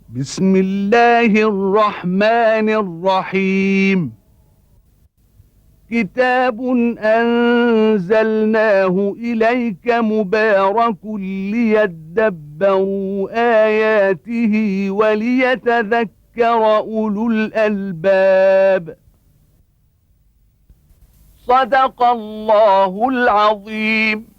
بسم الله الرحمن الرحيم. كتاب أنزلناه إليك مبارك ليدبروا آياته وليتذكر أولو الألباب. صدق الله العظيم.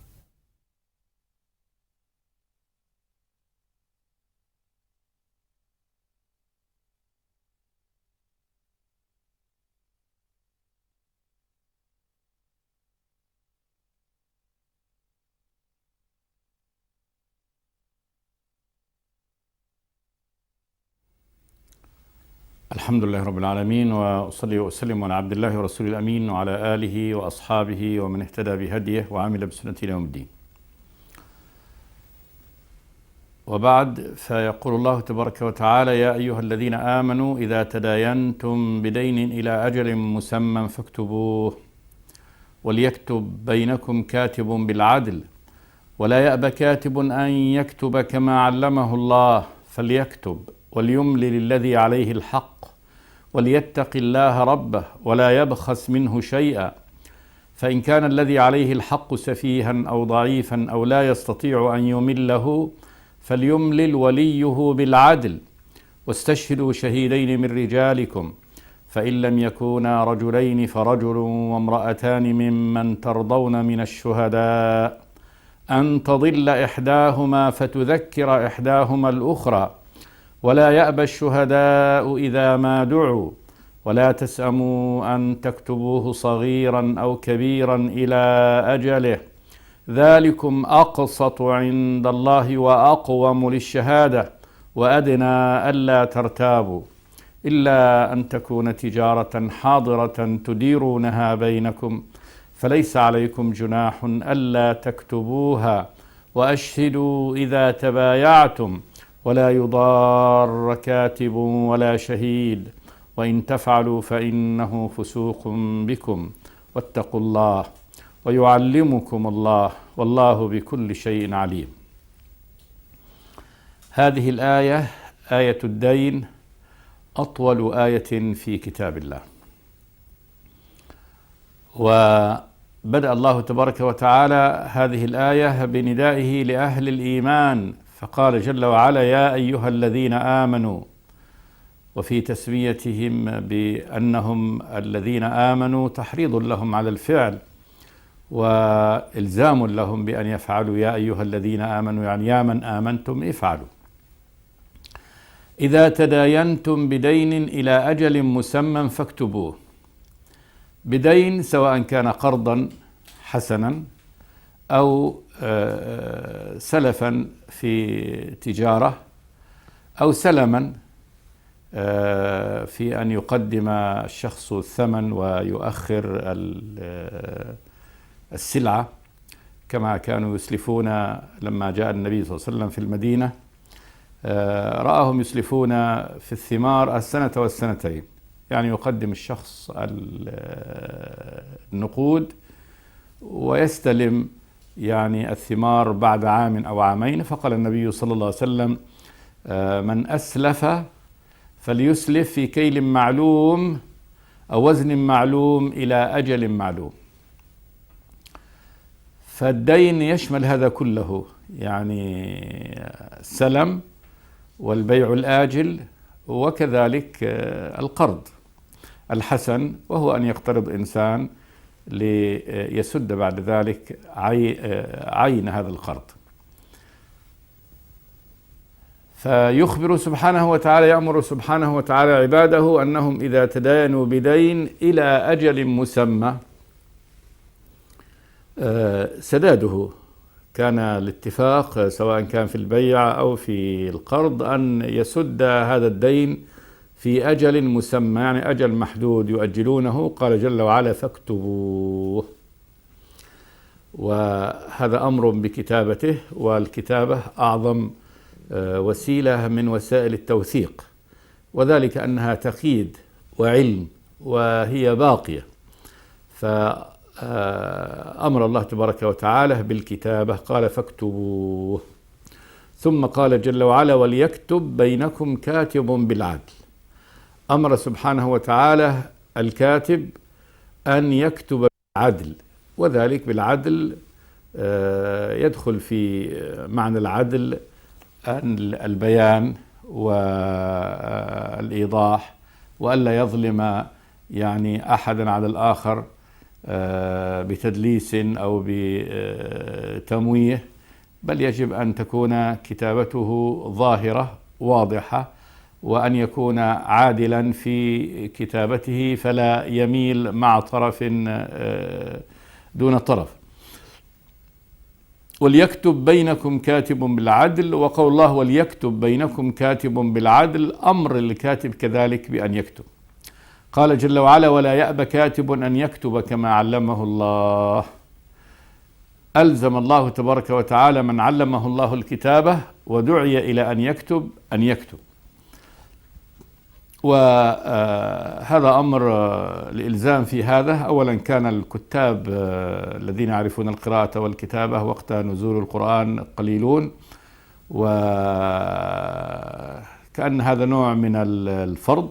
الحمد لله رب العالمين، وأصلي وأسلم على عبد الله ورسوله الأمين وعلى آله وأصحابه ومن اهتدى بهديه وعمل بسنته إلى يوم الدين. وبعد، فيقول الله تبارك وتعالى: يا أيها الذين آمنوا إذا تداينتم بدين إلى أجل مسمى فاكتبوه وليكتب بينكم كاتب بالعدل ولا يأب كاتب أن يكتب كما علمه الله فليكتب وليملل الذي عليه الحق وليتق الله ربه ولا يبخس منه شيئا، فإن كان الذي عليه الحق سفيها أو ضعيفا أو لا يستطيع أن يمله فليملل وليه بالعدل واستشهدوا شهيدين من رجالكم، فإن لم يكونا رجلين فرجل وامرأتان ممن ترضون من الشهداء أن تضل إحداهما فتذكر إحداهما الأخرى ولا يأبى الشهداء إذا ما دعوا ولا تسأموا أن تكتبوه صغيرا أو كبيرا إلى أجله، ذلكم أقسط عند الله وأقوم للشهادة وأدنى ألا ترتابوا، إلا أن تكون تجارة حاضرة تديرونها بينكم فليس عليكم جناح ألا تكتبوها، وأشهدوا إذا تبايعتم ولا يضار كاتب ولا شهيد، وإن تفعلوا فإنه فسوق بكم واتقوا الله ويعلمكم الله والله بكل شيء عليم. هذه الآية، آية الدين، أطول آية في كتاب الله. وبدأ الله تبارك وتعالى هذه الآية بندائه لأهل الإيمان، فقال جل وعلا: يا أيها الذين آمنوا، وفي تسميتهم بأنهم الذين آمنوا تحريض لهم على الفعل وإلزام لهم بأن يفعلوا. يا أيها الذين آمنوا يعني يا من آمنتم افعلوا. إذا تداينتم بدين إلى أجل مسمى فاكتبوه. بدين سواء كان قرضا حسنا أو سلفا في تجارة أو سلما في أن يقدم الشخص الثمن ويؤخر السلعة، كما كانوا يسلفون لما جاء النبي صلى الله عليه وسلم في المدينة. رآهم يسلفون في الثمار السنة والسنتين، يعني يقدم الشخص النقود ويستلم يعني الثمار بعد عام أو عامين. فقال النبي صلى الله عليه وسلم: من أسلف فليسلف في كيل معلوم أو وزن معلوم إلى أجل معلوم. فالدين يشمل هذا كله، يعني السلم والبيع الآجل وكذلك القرض الحسن، وهو أن يقترض إنسان ليسد بعد ذلك عين هذا القرض. فيخبر سبحانه وتعالى، يأمر سبحانه وتعالى عباده أنهم إذا تداينوا بدين إلى أجل مسمى سداده، كان الاتفاق سواء كان في البيع أو في القرض أن يسد هذا الدين في أجل مسمى، يعني أجل محدود يؤجلونه. قال جل وعلا: فاكتبوه. وهذا أمر بكتابته، والكتابة أعظم وسيلة من وسائل التوثيق، وذلك أنها تقييد وعلم وهي باقية. فأمر الله تبارك وتعالى بالكتابة، قال: فاكتبوه. ثم قال جل وعلا وليكتب بينكم كاتب بالعدل. أمر سبحانه وتعالى الكاتب أن يكتب بالعدل، وذلك بالعدل يدخل في معنى العدل البيان والإيضاح، وألا يظلم يعني أحدا على الآخر بتدليس أو بتمويه، بل يجب أن تكون كتابته ظاهرة واضحة، وأن يكون عادلا في كتابته فلا يميل مع طرف دون طرف. وليكتب بينكم كاتب بالعدل، وقول الله وليكتب بينكم كاتب بالعدل أمر الكاتب كذلك بأن يكتب. قال جل وعلا ولا يأبى كاتب أن يكتب كما علمه الله. ألزم الله تبارك وتعالى من علمه الله الكتابة ودعي إلى أن يكتب أن يكتب، وهذا أمر الإلزام في هذا. أولا كان الكتاب الذين يعرفون القراءة والكتابة وقت نزول القرآن قليلون، وكأن هذا نوع من الفرض،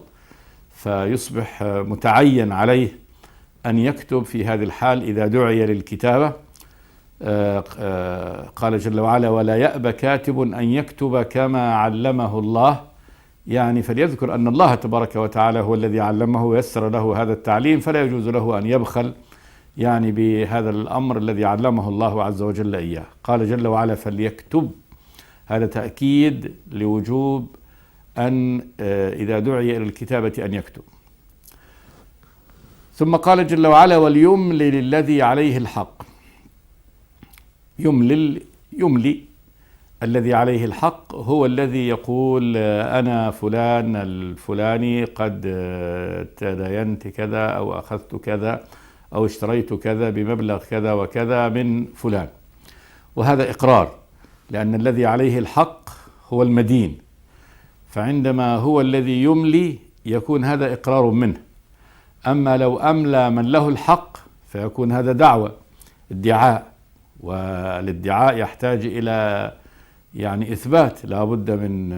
فيصبح متعين عليه أن يكتب في هذه الحال إذا دعي للكتابة. قال جل وعلا ولا يأبى كاتب أن يكتب كما علمه الله، يعني فليذكر أن الله تبارك وتعالى هو الذي علمه ويسر له هذا التعليم، فلا يجوز له أن يبخل يعني بهذا الأمر الذي علمه الله عز وجل إياه. قال جل وعلا فليكتب، هذا تأكيد لوجوب أن إذا دعي إلى الكتابة أن يكتب. ثم قال جل وعلا وليملل الذي عليه الحق. يملي الذي عليه الحق هو الذي يقول أنا فلان الفلاني قد تداينت كذا أو أخذت كذا أو اشتريت كذا بمبلغ كذا وكذا من فلان، وهذا إقرار، لأن الذي عليه الحق هو المدين، فعندما هو الذي يملي يكون هذا إقرار منه. أما لو أملى من له الحق فيكون هذا دعوة، ادعاء، والادعاء يحتاج إلى يعني إثبات، لا بد من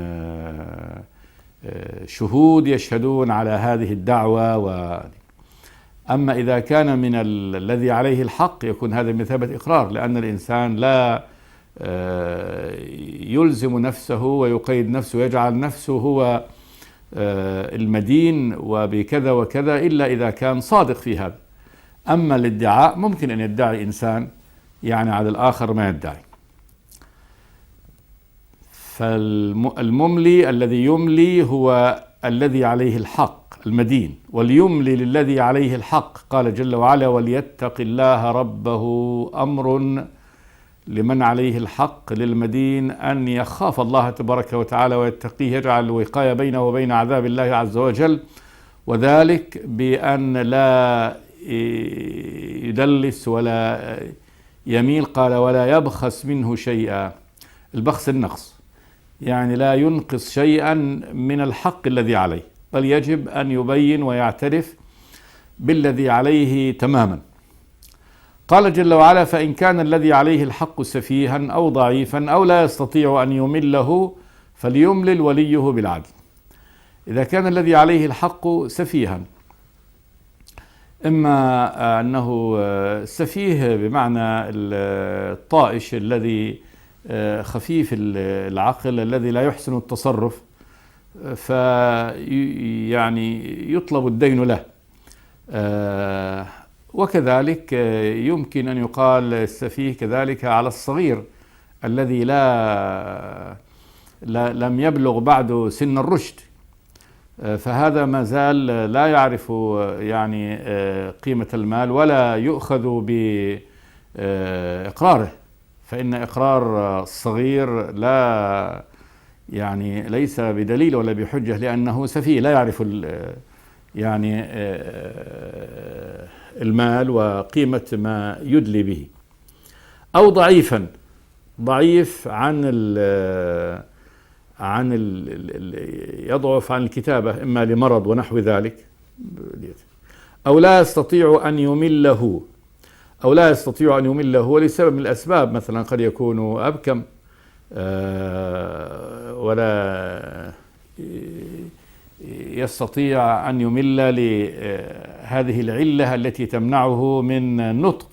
شهود يشهدون على هذه الدعوة. أما إذا كان من الذي عليه الحق يكون هذا بمثابة إقرار، لأن الإنسان لا يلزم نفسه ويقيد نفسه ويجعل نفسه هو المدين وبكذا وكذا إلا إذا كان صادق في هذا. أما الادعاء ممكن أن يدعي إنسان يعني على الآخر ما يدعي. فالمملي الذي يملي هو الذي عليه الحق المدين، وليملي للذي عليه الحق. قال جل وعلا وليتق الله ربه. أمر لمن عليه الحق للمدين أن يخاف الله تبارك وتعالى ويتقيه، يجعل الوقاية بينه وبين عذاب الله عز وجل، وذلك بأن لا يدلس ولا يميل. قال ولا يبخس منه شيئا. البخس النقص، يعني لا ينقص شيئا من الحق الذي عليه، بل يجب أن يبين ويعترف بالذي عليه تماما. قال جل وعلا فإن كان الذي عليه الحق سفيها أو ضعيفا أو لا يستطيع أن يمله فليملل وليه بالعدل. إذا كان الذي عليه الحق سفيها، إما أنه سفيه بمعنى الطائش الذي خفيف العقل الذي لا يحسن التصرف، يعني يطلب الدين له. وكذلك يمكن أن يقال السفيه كذلك على الصغير الذي لم يبلغ بعد سن الرشد، فهذا ما زال لا يعرف يعني قيمة المال ولا يؤخذ بإقراره، فإن إقرار الصغير لا يعني ليس بدليل ولا بحجة، لأنه سفيه لا يعرف يعني المال وقيمة ما يدلي به. أو ضعيفا، ضعيف يضعف عن الكتابة إما لمرض ونحو ذلك، أو لا يستطيع أن يمله، لسبب من الأسباب، مثلا قد يكون أبكم ولا يستطيع أن يمل لهذه العلة التي تمنعه من النطق.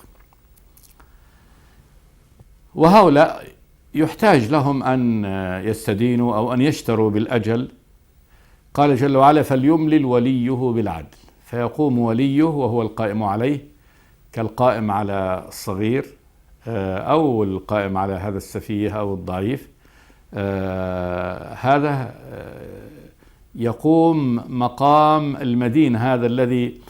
وهؤلاء يحتاج لهم أن يستدينوا أو أن يشتروا بالأجل. قال جل وعلا: فليملل وليه بالعدل. فيقوم وليه وهو القائم عليه كالقائم على الصغير أو القائم على هذا السفيه أو الضعيف. هذا يقوم مقام المدين، هذا الذي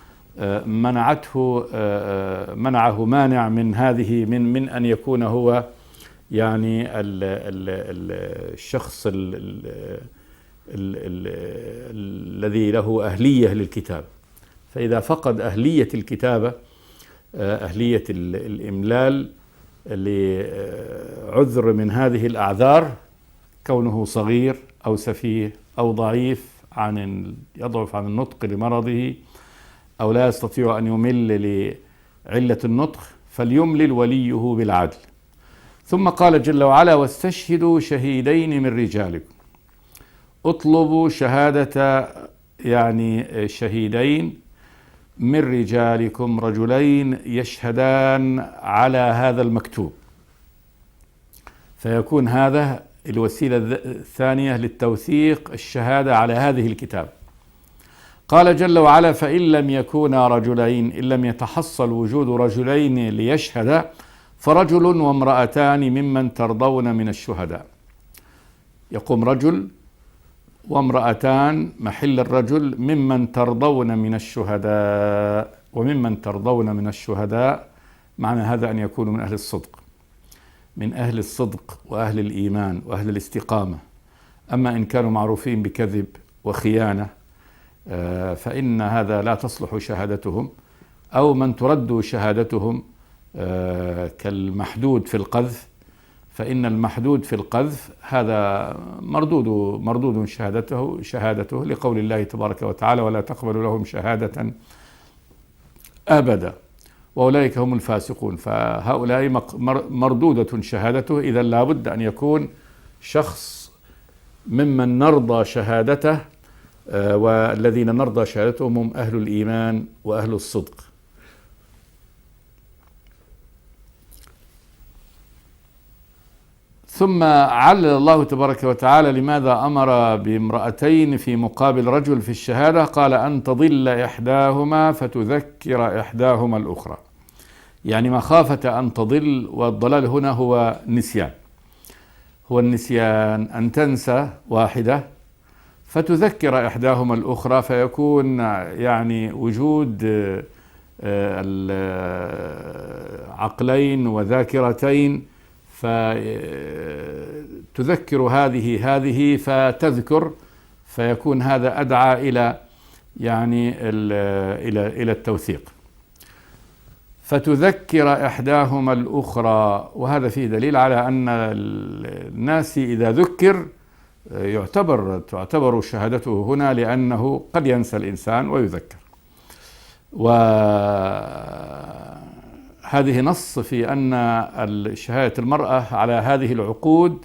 منعه مانع من هذه من أن يكون هو يعني الشخص الذي له أهلية للكتاب. فإذا فقد أهلية الكتابة، أهلية الإملال لعذر من هذه الأعذار، كونه صغير أو سفيه أو ضعيف يضعف عن النطق لمرضه أو لا يستطيع أن يمل لعلة النطق، فليملل وليه بالعدل. ثم قال جل وعلا: واستشهدوا شهيدين من رجالكم. اطلبوا شهادة يعني شهيدين من رجالكم، رجلين يشهدان على هذا المكتوب، فيكون هذا الوسيلة الثانية للتوثيق الشهادة على هذه الكتاب. قال جل وعلا: فإن لم يكونا رجلين، إن لم يتحصل وجود رجلين ليشهد، فرجل وامرأتان ممن ترضون من الشهداء. يقوم رجل وامرأتان محل الرجل ممن ترضون من الشهداء. وممن ترضون من الشهداء معنى هذا أن يكونوا من أهل الصدق، من أهل الصدق وأهل الإيمان وأهل الاستقامة. أما إن كانوا معروفين بكذب وخيانة فإن هذا لا تصلح شهادتهم، أو من ترد شهادتهم كالمحدود في القذف، فإن المحدود في القذف هذا مردود شهادته لقول الله تبارك وتعالى: ولا تقبل لهم شهادة أبدا وأولئك هم الفاسقون. فهؤلاء مردودة شهادته. إذا لابد أن يكون شخص ممن نرضى شهادته، والذين نرضى شهادتهم هم أهل الإيمان وأهل الصدق. ثم علل الله تبارك وتعالى لماذا أمر بامرأتين في مقابل رجل في الشهادة. قال: أن تضل إحداهما فتذكر إحداهما الأخرى، يعني مخافة أن تضل. والضلال هنا هو النسيان، أن تنسى واحدة فتذكر إحداهما الأخرى، فيكون يعني وجود عقلين وذاكرتين، فتذكر هذه فتذكر، فيكون هذا أدعى إلى يعني إلى التوثيق. فتذكر إحداهما الأخرى، وهذا فيه دليل على أن الناس إذا ذكر تعتبر شهادته هنا، لأنه قد ينسى الإنسان ويذكر. وهذه نص في أن شهادة المرأة على هذه العقود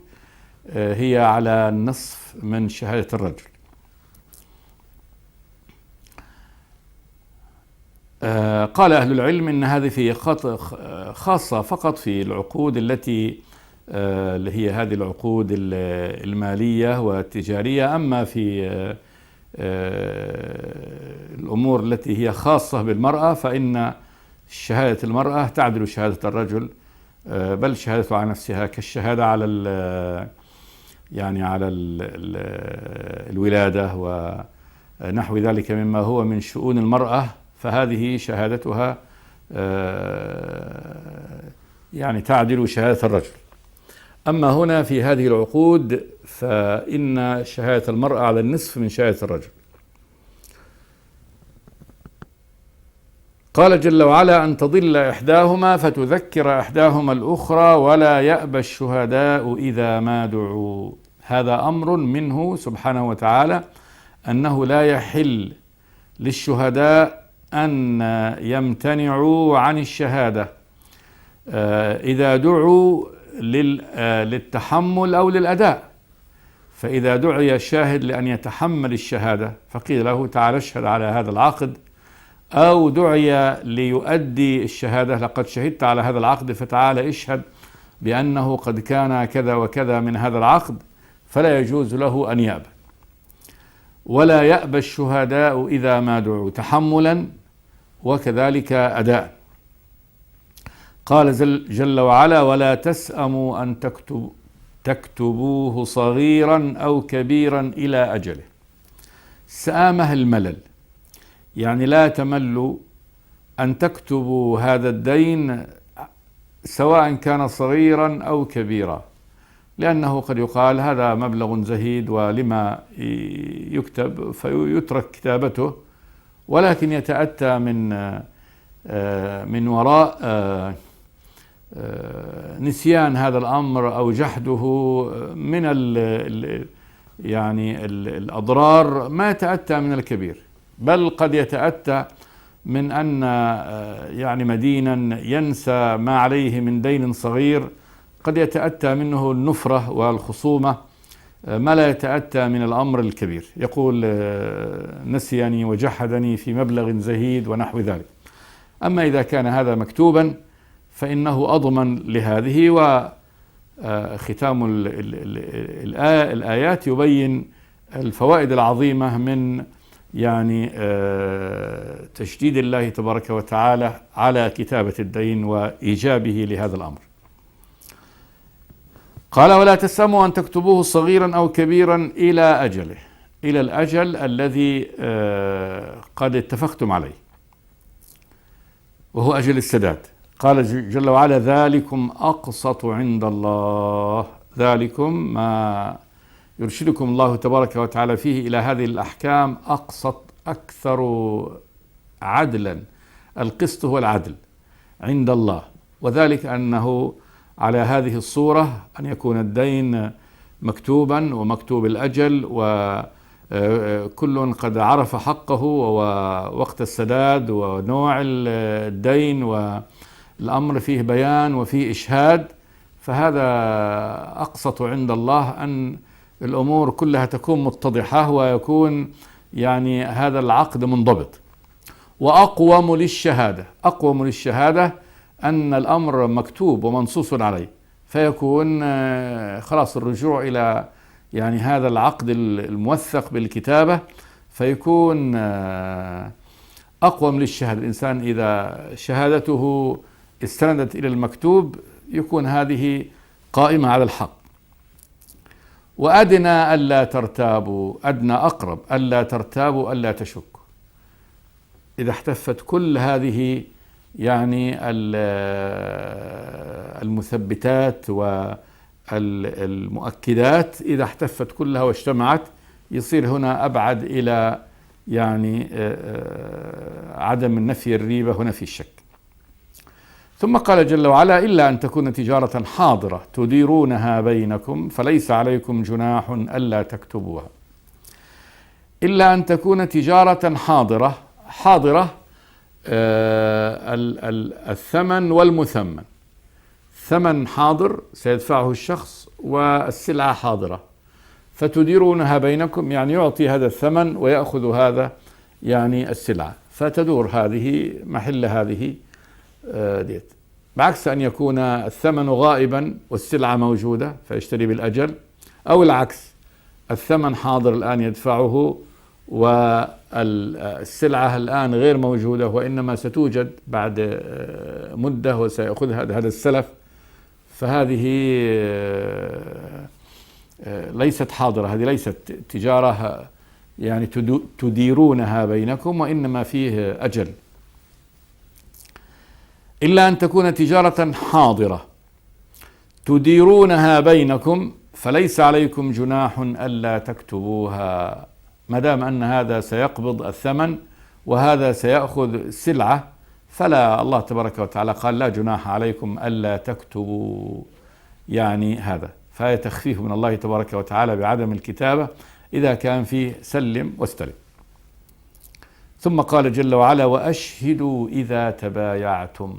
هي على النصف من شهادة الرجل. قال أهل العلم إن هذه في خاصة فقط في العقود التي اللي هي هذه العقود المالية والتجارية. أما في الأمور التي هي خاصة بالمرأة فإن شهادة المرأة تعدل شهادة الرجل، بل شهادته على نفسها كالشهادة على على الولادة ونحو ذلك مما هو من شؤون المرأة، فهذه شهادتها يعني تعدل شهادة الرجل. أما هنا في هذه العقود فإن شهادة المرأة على النصف من شهادة الرجل. قال جل وعلا: أن تضل إحداهما فتذكر إحداهما الأخرى ولا يأبى الشهداء إذا ما دعوا. هذا أمر منه سبحانه وتعالى أنه لا يحل للشهداء أن يمتنعوا عن الشهادة إذا دعوا للتحمل أو للأداء. فإذا دعي الشاهد لأن يتحمل الشهادة فقيل له تعال اشهد على هذا العقد، أو دعي ليؤدي الشهادة لقد شهدت على هذا العقد فتعال اشهد بأنه قد كان كذا وكذا من هذا العقد، فلا يجوز له أن يأبى. ولا يأبى الشهداء إذا ما دعوا تحملا وكذلك أداء. قال جل وعلا ولا تسأموا أن تكتبوه صغيرا أو كبيرا إلى أجله. سآمه الملل، يعني لا تملوا أن تكتبوا هذا الدين سواء كان صغيرا أو كبيرا، لأنه قد يقال هذا مبلغ زهيد ولما يكتب فيترك كتابته، ولكن يتأتى من وراء نسيان هذا الأمر أو جحده من يعني الأضرار ما يتأتى من الكبير، بل قد يتأتى من أن يعني مدينا ينسى ما عليه من دين صغير، قد يتأتى منه النفرة والخصومة ما لا يتأتى من الأمر الكبير، يقول نسيني وجحدني في مبلغ زهيد ونحو ذلك. أما إذا كان هذا مكتوبا فإنه أضمن لهذه. وختام الآيات يبين الفوائد العظيمة من يعني تشديد الله تبارك وتعالى على كتابة الدين وإيجابه لهذا الأمر. قال ولا تسأموا أن تكتبوه صغيرا أو كبيرا إلى أجله، إلى الأجل الذي قد اتفقتم عليه، وهو أجل السداد. قال جل وعلا ذلكم أقسط عند الله. ذلكم ما يرشدكم الله تبارك وتعالى فيه إلى هذه الأحكام أقسط، أكثر عدلا. القسط هو العدل عند الله، وذلك أنه على هذه الصورة أن يكون الدين مكتوبا ومكتوب الأجل وكل قد عرف حقه ووقت السداد ونوع الدين، والأمر فيه بيان وفيه إشهاد، فهذا أقسط عند الله أن الأمور كلها تكون متضحة ويكون يعني هذا العقد منضبط. وأقوم للشهادة، أقوم للشهادة أن الأمر مكتوب ومنصوص عليه، فيكون خلاص الرجوع إلى يعني هذا العقد الموثق بالكتابة، فيكون أقوم للشهادة. الإنسان إذا شهادته استندت إلى المكتوب يكون هذه قائمة على الحق. وأدنى ألا ترتابوا، أدنى أقرب ألا ترتابوا ألا تشكوا. إذا احتفت كل هذه يعني المثبتات والمؤكدات، إذا احتفت كلها واجتمعت يصير هنا أبعد إلى يعني عدم النفي الريبة ونفي الشك. ثم قال جل وعلا إلا أن تكون تجارة حاضرة تديرونها بينكم فليس عليكم جناح ألا تكتبوها. إلا أن تكون تجارة حاضرة. حاضرة الثمن والمثمن، ثمن حاضر سيدفعه الشخص والسلعة حاضرة، فتديرونها بينكم يعني يعطي هذا الثمن ويأخذ هذا يعني السلعة، فتدور هذه محل هذه ديت، بعكس أن يكون الثمن غائبا والسلعة موجودة فيشتري بالأجل، أو العكس الثمن حاضر الآن يدفعه والسلعة الآن غير موجودة وإنما ستوجد بعد مدة وسيأخذها هذا السلف، فهذه ليست حاضرة، هذه ليست تجارة يعني تديرونها بينكم، وإنما فيه أجل. إلا أن تكون تجارة حاضرة تديرونها بينكم فليس عليكم جناح ألا تكتبوها، ما دام أن هذا سيقبض الثمن وهذا سيأخذ السلعة، فلا، الله تبارك وتعالى قال لا جناح عليكم ألا تكتبوا يعني هذا، فهي تخفيف من الله تبارك وتعالى بعدم الكتابة إذا كان فيه سلم واستلم. ثم قال جل وعلا وأشهدوا إذا تبايعتم.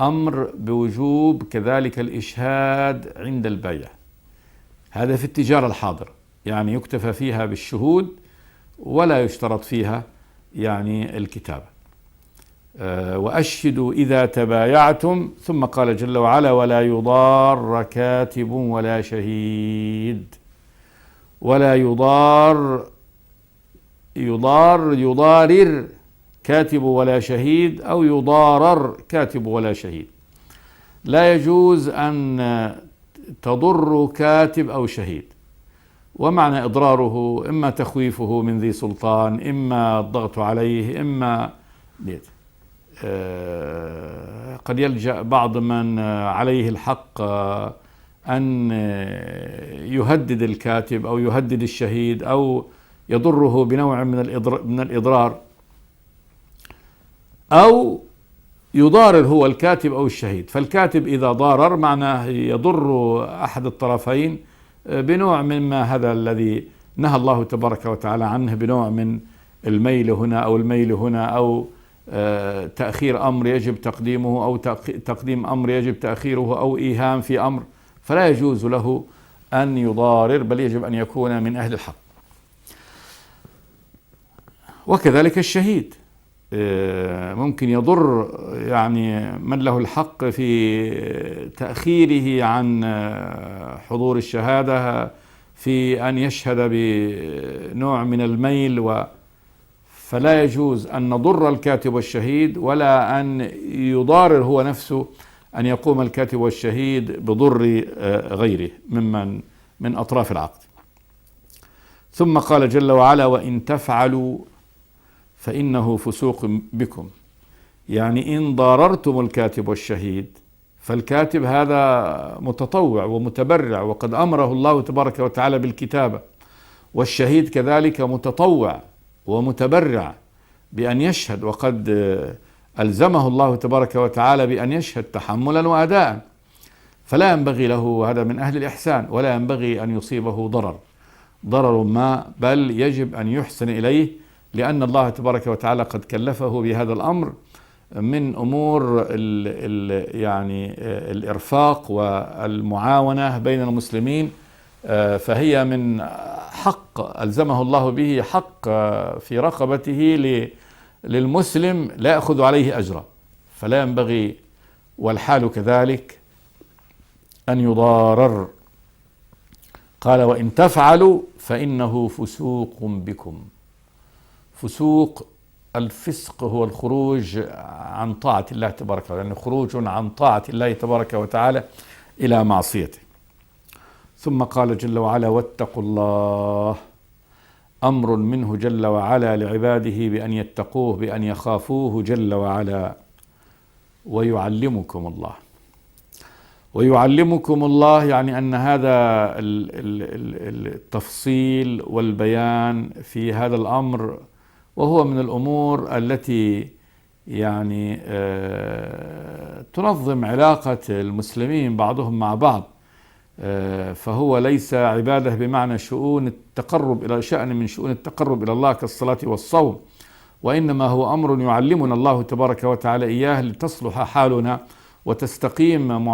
أمر بوجوب كذلك الإشهاد عند البيع. هذا في التجارة الحاضرة، يعني يكتفى فيها بالشهود ولا يشترط فيها يعني الكتابة. وأشهدوا إذا تبايعتم، ثم قال جل وعلا: ولا يضار كاتب ولا شهيد. ولا يضارر كاتب ولا شهيد، أو يضارر كاتب ولا شهيد. لا يجوز أن تضر كاتب أو شهيد. ومعنى إضراره إما تخويفه من ذي سلطان، إما الضغط عليه، إما قد يلجأ بعض من عليه الحق أن يهدد الكاتب أو يهدد الشهيد أو يضره بنوع من الإضرار، أو يضارر هو الكاتب أو الشهيد. فالكاتب إذا ضارر معناه يضر أحد الطرفين بنوع مما هذا الذي نهى الله تبارك وتعالى عنه، بنوع من الميل هنا أو الميل هنا، أو تأخير أمر يجب تقديمه، أو تقديم أمر يجب تأخيره، أو إيهام في أمر، فلا يجوز له أن يضارر، بل يجب أن يكون من أهل الحق. وكذلك الشهيد ممكن يضر يعني من له الحق في تأخيره عن حضور الشهادة، في أن يشهد بنوع من الميل، فلا يجوز أن نضر الكاتب والشهيد، ولا أن يضارر هو نفسه، أن يقوم الكاتب والشهيد بضر غيره من أطراف العقد. ثم قال جل وعلا: وإن تفعلوا فإنه فسوق بكم. يعني إن ضاررتم الكاتب والشهيد، فالكاتب هذا متطوع ومتبرع، وقد أمره الله تبارك وتعالى بالكتابة، والشهيد كذلك متطوع ومتبرع بأن يشهد، وقد ألزمه الله تبارك وتعالى بأن يشهد تحملا وأداء، فلا ينبغي له، هذا من أهل الإحسان، ولا ينبغي أن يصيبه ضرر ما، بل يجب أن يحسن إليه، لأن الله تبارك وتعالى قد كلفه بهذا الأمر من أمور يعني الإرفاق والمعاونة بين المسلمين، فهي من حق ألزمه الله به، حق في رقبته للمسلم لا يأخذ عليه أجرا، فلا ينبغي والحال كذلك أن يضارر. قال: وإن تفعلوا فإنه فسوق بكم. فسوق، الفسق هو الخروج عن طاعة الله تبارك وتعالى، يعني خروج عن طاعة الله تبارك وتعالى إلى معصيته. ثم قال جل وعلا: واتقوا الله. أمر منه جل وعلا لعباده بأن يتقوه، بأن يخافوه جل وعلا. ويعلمكم الله. ويعلمكم الله يعني أن هذا التفصيل والبيان في هذا الأمر، وهو من الأمور التي يعني تنظم علاقة المسلمين بعضهم مع بعض، فهو ليس عبادة بمعنى شؤون التقرب إلى شأن من شؤون التقرب إلى الله كالصلاة والصوم، وإنما هو أمر يعلمنا الله تبارك وتعالى إياه لتصلح حالنا وتستقيم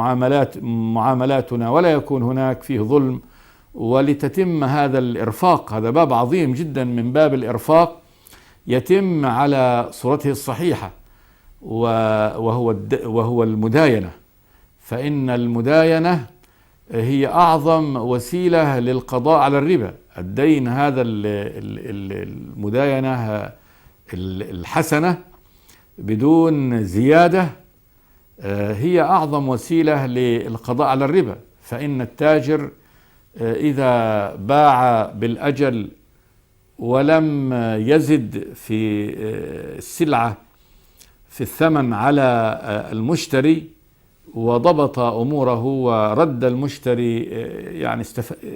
معاملاتنا، ولا يكون هناك فيه ظلم، ولتتم هذا الإرفاق. هذا باب عظيم جدا من باب الإرفاق، يتم على صورته الصحيحة، وهو المداينة. فإن المداينة هي أعظم وسيلة للقضاء على الربا. الدين هذا المداينة الحسنة بدون زيادة هي أعظم وسيلة للقضاء على الربا. فإن التاجر إذا باع بالأجل ولم يزد في السلعة في الثمن على المشتري، وضبط أموره ورد المشتري، يعني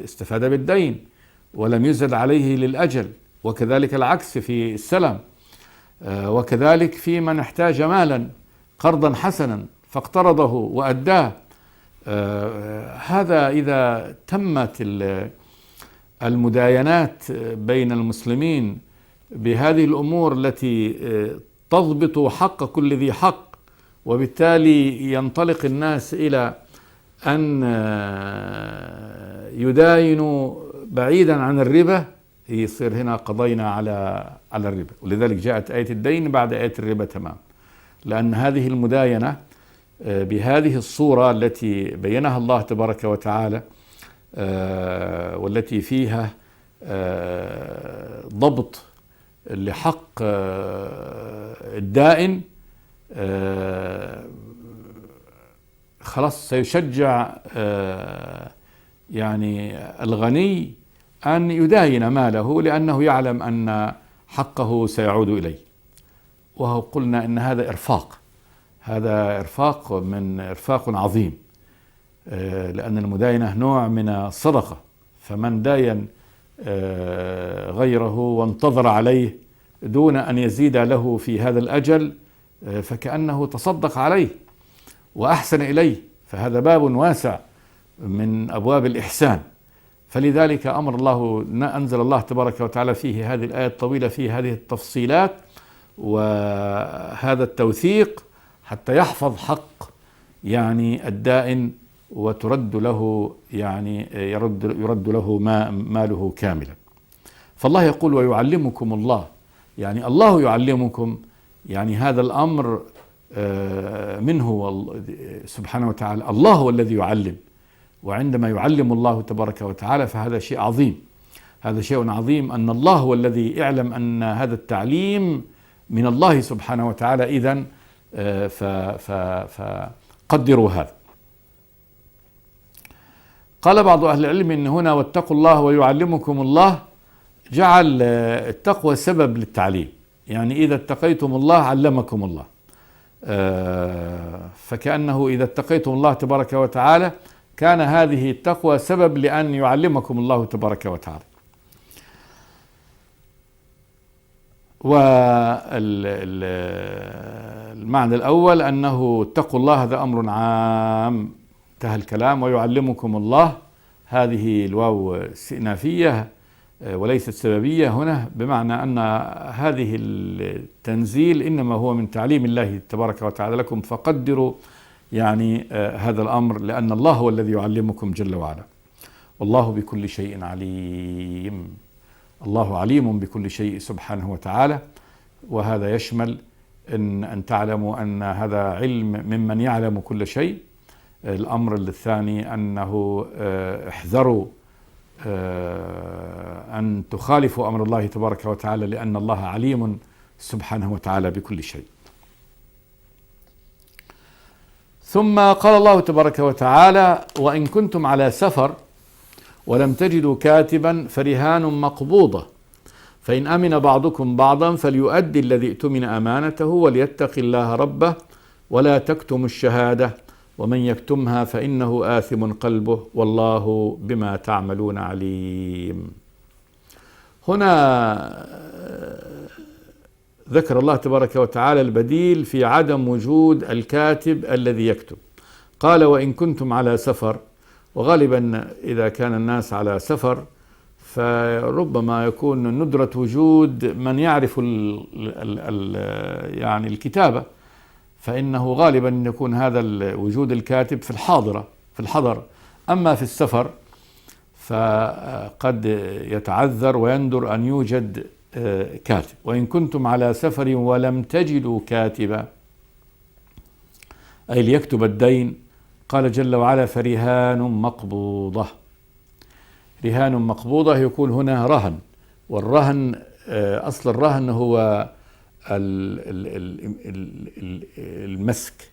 استفاد بالدين ولم يزد عليه للأجل. وكذلك العكس في السلم، وكذلك في من احتاج مالا قرضا حسنا فاقترضه وأداه. هذا إذا تمت المداينات بين المسلمين بهذه الأمور التي تضبط حق كل ذي حق وبالتالي ينطلق الناس إلى أن يداينوا بعيدا عن الربا، يصير هنا قضينا على الربا. ولذلك جاءت آية الدين بعد آية الربا تمام، لأن هذه المداينة بهذه الصورة التي بينها الله تبارك وتعالى والتي فيها ضبط لحق الدائن، خلاص سيشجع يعني الغني أن يداين ماله، لأنه يعلم أن حقه سيعود إليه. وهو قلنا أن هذا إرفاق، هذا إرفاق عظيم، لأن المداينة نوع من الصدقة. فمن داين غيره وانتظر عليه دون أن يزيد له في هذا الأجل فكأنه تصدق عليه وأحسن إليه، فهذا باب واسع من أبواب الإحسان. فلذلك أنزل الله تبارك وتعالى فيه هذه الآية الطويلة فيه هذه التفصيلات وهذا التوثيق حتى يحفظ حق يعني الدائن، وترد له يعني يرد له ماله كاملا. فالله يقول ويعلمكم الله، يعني الله يعلمكم، يعني هذا الأمر منه سبحانه وتعالى. الله هو الذي يعلم، وعندما يعلم الله تبارك وتعالى فهذا شيء عظيم. هذا شيء عظيم أن الله هو الذي يعلم أن هذا التعليم من الله سبحانه وتعالى. إذن فقدروا هذا. قال بعض أهل العلم إن هنا واتقوا الله ويعلمكم الله جعل التقوى سبب للتعليم، يعني إذا اتقيتم الله علمكم الله، فكأنه إذا اتقيتم الله تبارك وتعالى كان هذه التقوى سبب لأن يعلمكم الله تبارك وتعالى. والمعنى الأول أنه اتقوا الله هذا أمر عام، انتهى الكلام. ويعلمكم الله هذه الواو استئنافية وليست سببية هنا، بمعنى أن هذه التنزيل إنما هو من تعليم الله تبارك وتعالى لكم، فقدروا يعني هذا الأمر، لأن الله هو الذي يعلمكم جل وعلا. والله بكل شيء عليم، الله عليم بكل شيء سبحانه وتعالى. وهذا يشمل أن تعلموا أن هذا علم ممن يعلم كل شيء. الأمر الثاني أنه احذروا أن تخالفوا أمر الله تبارك وتعالى، لأن الله عليم سبحانه وتعالى بكل شيء. ثم قال الله تبارك وتعالى وإن كنتم على سفر ولم تجدوا كاتبا فرهان مقبوضة، فإن أمن بعضكم بعضا فليؤدي الذي اؤتمن أمانته وليتق الله ربه ولا تكتموا الشهادة ومن يكتمها فإنه آثم قلبه والله بما تعملون عليم. هنا ذكر الله تبارك وتعالى البديل في عدم وجود الكاتب الذي يكتب. قال وإن كنتم على سفر، وغالبا إذا كان الناس على سفر فربما يكون ندرة وجود من يعرف يعني الكتابة، فإنه غالبا يكون هذا وجود الكاتب في الحضر. أما في السفر فقد يتعذر ويندر أن يوجد كاتب. وإن كنتم على سفر ولم تجدوا كاتبا أي ليكتب الدين، قال جل وعلا فرهان مقبوضة. رهان مقبوضة يكون هنا رهن، والرهن أصل الرهن هو المسك،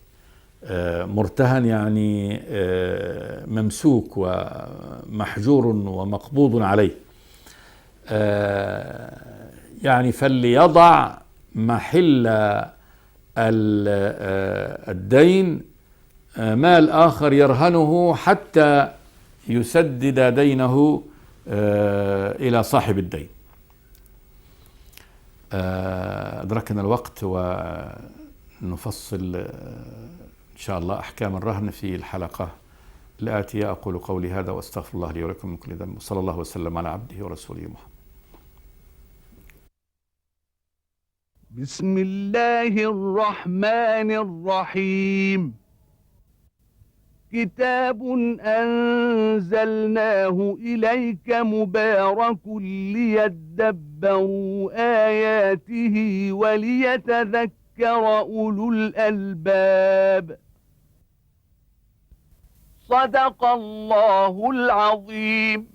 مرتهن يعني ممسوك ومحجور ومقبوض عليه، يعني فليضع محل الدين مال آخر يرهنه حتى يسدد دينه إلى صاحب الدين. أدركنا الوقت ونفصل إن شاء الله أحكام الرهن في الحلقة الآتية. أقول قولي هذا وأستغفر الله لي ولكم من كل ذنب، وصلى الله وسلم على عبده ورسوله محمد. بسم الله الرحمن الرحيم كتاب أنزلناه إليك مبارك ليدبروا آياته وليتذكر أولو الألباب صدق الله العظيم.